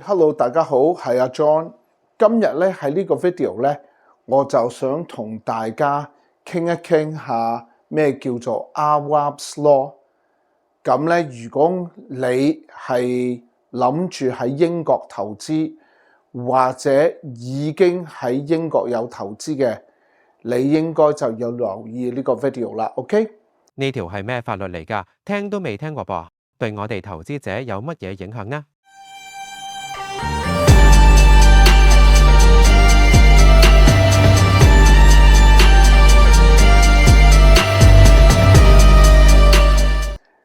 Hello， 大家好，係阿 John。今日咧喺呢個 video 咧，我就想同大家傾一傾下咩叫做 Arwab's Law。咁咧，如果你係諗住喺英國投資，或者已經喺英國有投資嘅，你應該就要留意呢個 video 啦。OK？呢條係咩法律嚟㗎？聽都未聽過噃，對我哋投資者有乜嘢影響呢？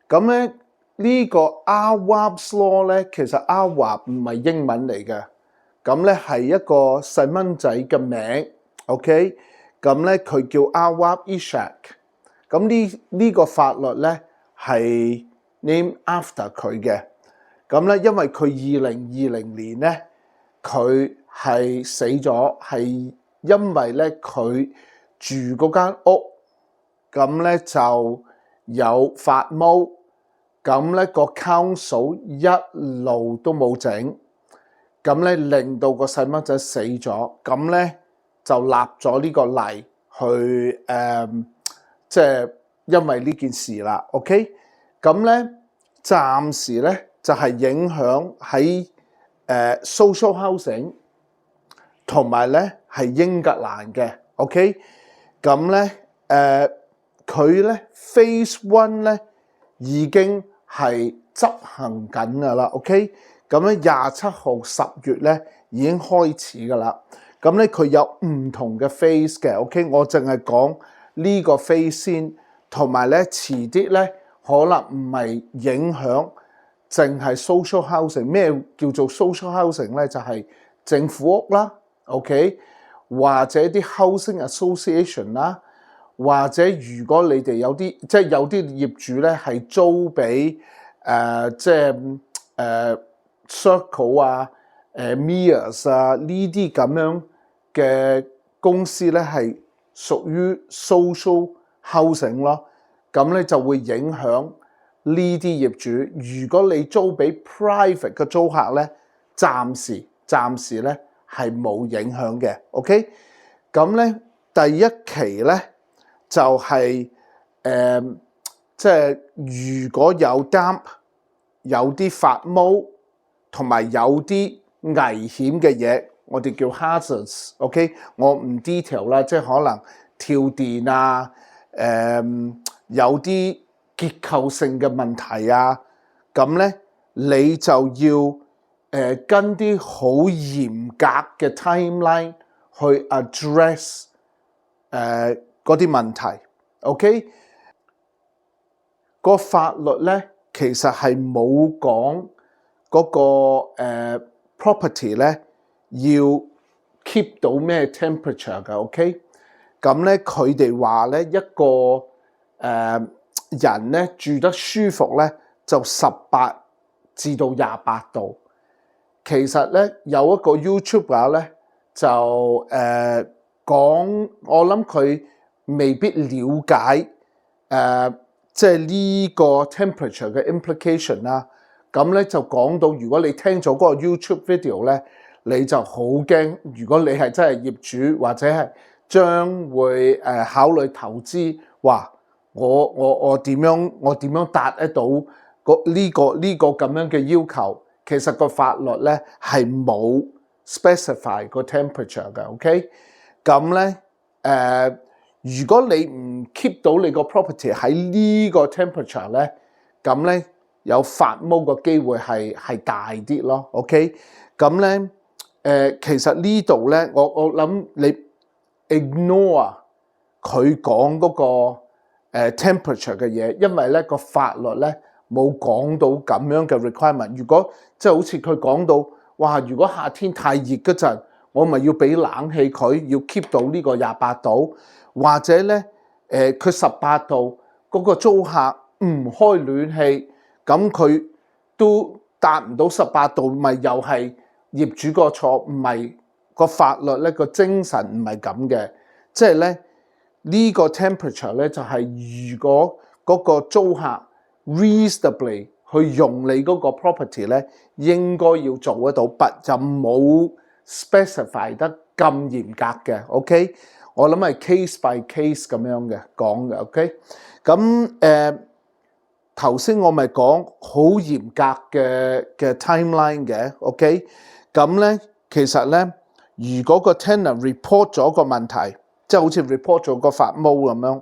咁咧呢個 Arwab's Law 咧，其實 Arwab 唔係英文嚟嘅，咁咧係一個細蚊仔嘅名 ，OK？ 咁咧佢叫 Arwab Ishak。咁呢個法律咧係 name after 佢嘅。咁咧因為佢2020年咧佢係死咗，係因為咧佢住嗰間屋，咁咧就有發毛。咁咧個 council 一路都冇整，咁咧令到個細蚊仔死咗，咁咧就立咗呢個例去即係因為呢件事啦 ，OK？ 咁咧暫時咧就係影響喺social housing 同埋咧係英格蘭嘅 ，OK？ 咁咧佢咧 Phase 1咧已經係執行緊㗎啦 ，OK？ 咁咧27號10月咧已經開始㗎啦。咁咧佢有唔同嘅 phase 嘅 ，OK？ 我淨係講呢個 phase 先，同埋咧遲啲咧可能唔係影響淨係 social housing。咩叫做 social housing 咧？就係政府屋啦 ，OK？ 或者啲 housing association 啦。或者如果你哋有啲即係有啲業主咧係租俾即係Circle 啊、Mears 啊呢啲咁樣嘅公司咧係屬於 social housing 咯，咁咧就會影響呢啲業主。如果你租俾 private 嘅租客咧，暫時咧係冇影響嘅 ，OK？ 咁咧第一期咧。就係即係如果有 damp 有啲發毛同埋有啲危險嘅嘢，我哋叫 hazards，OK？ 我唔 detail 啦，即係可能跳電啊，有啲結構性嘅問題啊，咁咧你就要跟啲好嚴格嘅 timeline 去 address 嗰啲問題 ，OK？ 個法律咧其實係冇講嗰個property 咧要 keep 到咩 temperature 嘅 ，OK？ 咁咧佢哋話咧一個人咧住得舒服咧就18至到28度。其實咧有一個 YouTuber 咧就講，我諗佢未必了解即係呢個 temperature 嘅 implication 啦。咁咧就講到，如果你聽咗嗰個 YouTube video 咧，你就好驚。如果你係真係業主或者係將會考慮投資，話我點樣達得到呢個咁樣嘅要求？其實個法律咧係冇 specify 個 temperature 嘅 ，OK？ 咁咧如果你唔 keep 到你個 property 喺呢個 temperature 咧，咁咧有發毛嘅機會係大啲咯 ，OK？ 咁咧其實呢度咧，我諗你 ignore 佢講嗰個temperature 嘅嘢，因為咧個法律咧冇講到咁樣嘅 requirement。如果即係好似佢講到，哇！如果夏天太熱嗰陣，我咪要俾冷氣佢，要 keep 到呢個28度。或者咧，佢18度，嗰個租客唔開暖氣，咁佢都達唔到18度，咪又係業主個錯，唔係個法律咧個精神唔係咁嘅。即係咧呢個 temperature 咧就係如果嗰個租客 reasonably 去用你嗰個 property 咧，應該要做得到，but 就冇 specify 得咁嚴格嘅 ，OK？ 我諗係 case by case 咁樣嘅講嘅 ，OK？ 咁頭先我咪講好嚴格嘅 timeline 嘅 ，OK？ 咁咧其實咧，如果個 tenant report 咗個問題，即係好似 report 咗個發毛咁樣，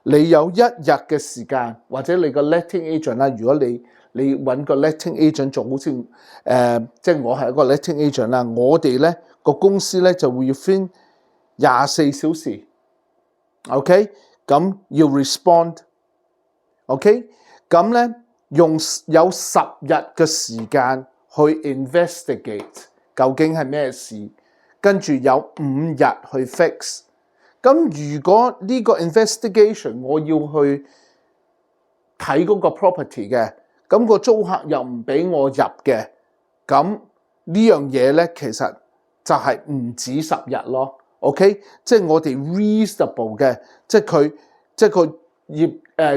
你有1日嘅時間，或者你個 letting agent 啦，如果你揾個 letting agent 做，好似即係我係一個 letting agent 啦，我哋咧個公司咧就會要 fin 24小時 ，OK？ 咁要 respond，OK？ 咁咧用有10日嘅時間去 investigate 究竟係咩事，跟住有5日去 fix。咁如果呢個 investigation 我要去睇嗰個 property 嘅，咁個租客又唔俾我入嘅，咁呢樣嘢咧其實就係唔止10日咯 ，OK？ 即係我哋 reasonable 嘅，即係個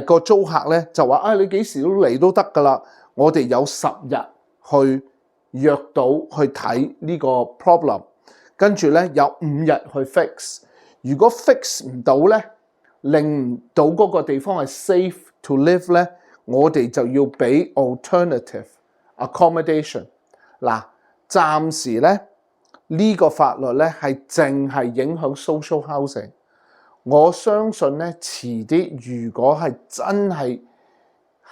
個租客咧就話你幾時都嚟都得噶啦，我哋有10日去約到去睇呢個 problem， 跟住咧有5日去 fix。如果 fix 唔到咧，令唔到嗰個地方係 safe to live 咧，我哋就要俾 alternative accommodation。嗱，暫時咧呢個法律咧係淨係影響 social housing。我相信咧遲啲如果係真係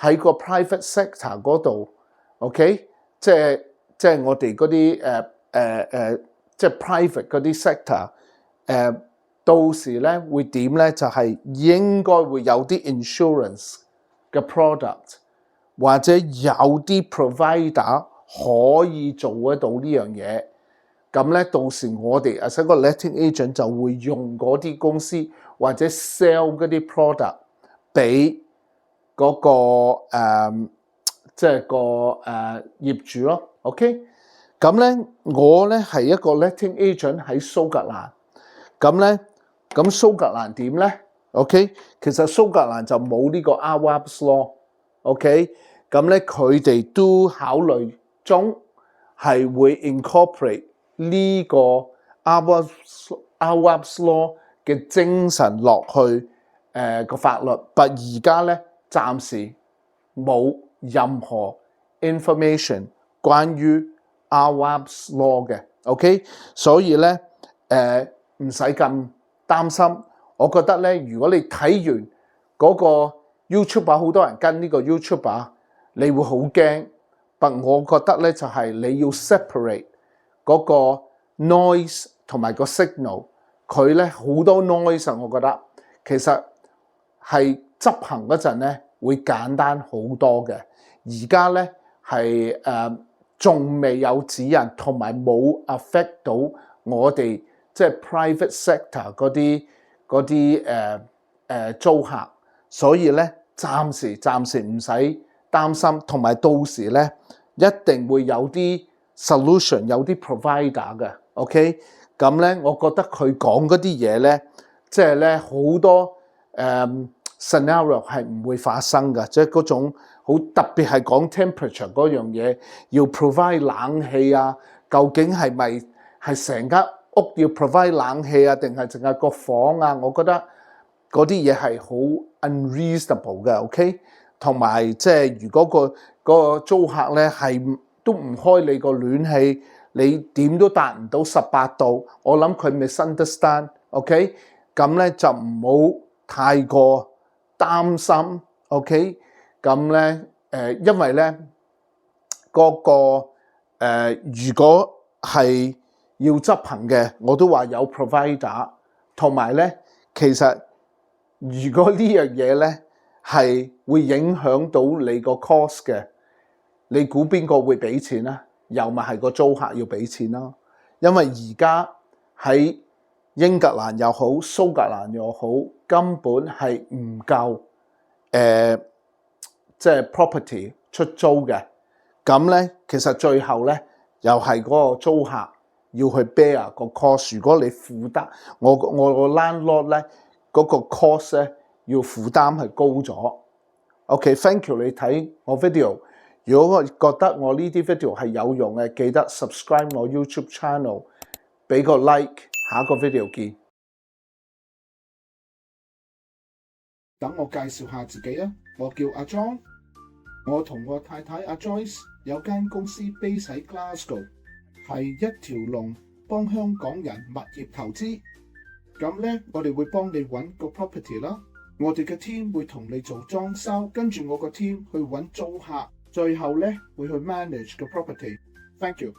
喺個 private sector 嗰度 ，OK， 即係我哋嗰啲即係 private 嗰啲 sector，到時咧會點咧？就係應該會有啲 insurance 嘅 product， 或者有啲 provider 可以做得到呢樣嘢。咁咧到時我哋as一個 letting agent 就會用嗰啲公司或者 sell 嗰啲 product 俾嗰個即係個業主咯。OK， 咁咧我咧係一個 letting agent 喺蘇格蘭，咁蘇格蘭點咧 ？OK， 其實蘇格蘭就冇呢個 AWAB's law。OK， 咁咧佢哋都考慮中係會 incorporate 呢個 AWAB's law 嘅精神落去個法律，但而家咧暫時冇任何 information 關於 AWAB's law 嘅 ，OK， 所以咧唔使咁擔心。我覺得咧，如果你睇完嗰個 YouTuber， 好多人跟呢個 YouTuber， 你會好驚。但我覺得咧就係你要 separate 嗰個 noise 同埋個 signal， 佢咧好多 noise 啊，我覺得其實係執行嗰陣咧會簡單好多嘅。而家咧係仲未有指引，同埋冇 affect 到我哋即係 private sector 嗰啲租客，所以咧暫時唔使擔心，同埋到時咧一定會有啲 solution， 有啲 provider 嘅 ，OK？ 咁咧，我覺得佢講嗰啲嘢咧，即係咧好多scenario 係唔會發生嘅，即係嗰種好特別係講 temperature 嗰樣嘢，要 provide 冷氣啊，究竟係咪係成間屋要 provide 冷氣啊，定係淨係個房啊？我覺得嗰啲嘢係好 unreasonable 嘅 ，OK？ 同埋即係如果個租客咧係都唔開你個暖氣，你點都達唔到18度，我諗佢misunderstand，OK？ 咁咧就唔好太過擔心 ，OK？ 咁咧因為咧嗰個如果係要執行嘅，我都話有 provider， 同埋咧其實如果呢樣嘢咧係會影響到你個 cost 嘅，你估邊個會俾錢啊？又咪係個租客要俾錢咯？因為而家喺英格蘭又好，蘇格蘭又好，根本係唔夠即係 property 出租嘅。咁咧，其實最後咧又係嗰個租客要去 bear 個 cost。如果你負擔，我個 landlord 咧嗰個 cost 咧要負擔係高咗。OK，thank you， 你睇我 video。如果我覺得我呢啲 video 係有用嘅，記得 subscribe 我 YouTube channel， 俾個 like， 下個 video 見。等我介紹下自己啊，我叫阿 John， 我同我太太阿 Joyce 有間公司 base 喺 Glasgow， 係一條龍幫香港人物業投資。咁咧，我哋會幫你揾個 property 啦，我哋嘅 team 會同你做裝修，跟住我個 team 去揾租客，最後咧會去 manage 個 property。Thank you。